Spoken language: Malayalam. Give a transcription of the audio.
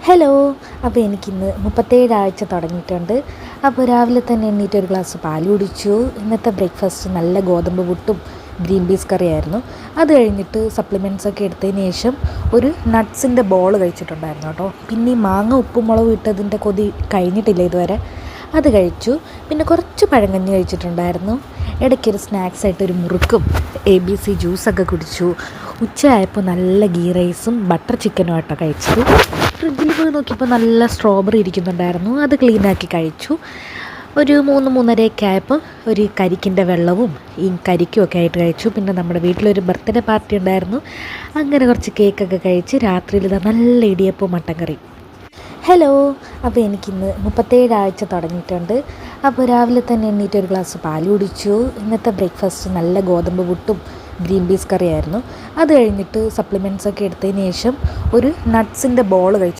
ഹലോ. അപ്പോൾ എനിക്കിന്ന് 37 ആഴ്ച തുടങ്ങിയിട്ടുണ്ട്. അപ്പോൾ രാവിലെ തന്നെ എണീറ്റ് ഒരു ഗ്ലാസ് പാൽ കുടിച്ചു. ഇന്നത്തെ ബ്രേക്ക്ഫാസ്റ്റ് നല്ല ഗോതമ്പ് പുട്ടും ഗ്രീൻ പീസ് കറിയായിരുന്നു. അത് കഴിഞ്ഞിട്ട് സപ്ലിമെൻറ്റ്സൊക്കെ എടുത്തതിന് ശേഷം ഒരു നട്ട്സിൻ്റെ ബോൾ കഴിച്ചിട്ടുണ്ടായിരുന്നു കേട്ടോ. പിന്നെ ഈ മാങ്ങ ഉപ്പും മുളകും ഇട്ടതിൻ്റെ കൊതി കഴിഞ്ഞിട്ടില്ല ഇതുവരെ. അത് കഴിച്ചു. പിന്നെ കുറച്ച് പഴങ്കഞ്ഞി കഴിച്ചിട്ടുണ്ടായിരുന്നു. ഇടയ്ക്കൊരു സ്നാക്സായിട്ട് ഒരു മുറുക്കും ABC ജ്യൂസൊക്കെ കുടിച്ചു. ഉച്ചയായപ്പോൾ നല്ല ഗീ റൈസും ബട്ടർ ചിക്കനുമായിട്ടാണ് കഴിച്ചത്. ഫ്രിഡ്ജിൽ പോയി നോക്കിയപ്പോൾ നല്ല സ്ട്രോബെറി ഇരിക്കുന്നുണ്ടായിരുന്നു. അത് ക്ലീനാക്കി കഴിച്ചു. ഒരു 3-3:30 ആയപ്പോൾ ഒരു കരിക്കിൻ്റെ വെള്ളവും ഈ കരിക്കും ഒക്കെ ആയിട്ട് കഴിച്ചു. പിന്നെ നമ്മുടെ വീട്ടിലൊരു ബർത്ത്ഡേ പാർട്ടി ഉണ്ടായിരുന്നു. അങ്ങനെ കുറച്ച് കേക്കൊക്കെ കഴിച്ച് രാത്രിയിൽ നല്ല ഇടിയപ്പവും മട്ടൻ കറി. ഹലോ. അപ്പോൾ എനിക്കിന്ന് 37 ആഴ്ച തുടങ്ങിയിട്ടുണ്ട്. അപ്പോൾ രാവിലെ തന്നെ എണീറ്റ് ഒരു ഗ്ലാസ് പാൽ കുടിച്ചു. ഇന്നത്തെ ബ്രേക്ക്ഫാസ്റ്റ് നല്ല ഗോതമ്പ് പുട്ടും ഗ്രീൻ പീസ് കറിയായിരുന്നു. അത് കഴിഞ്ഞിട്ട് സപ്ലിമെൻറ്റ്സൊക്കെ എടുത്തതിന് ശേഷം ഒരു നട്ട്സിൻ്റെ ബോൾ കഴിച്ചു.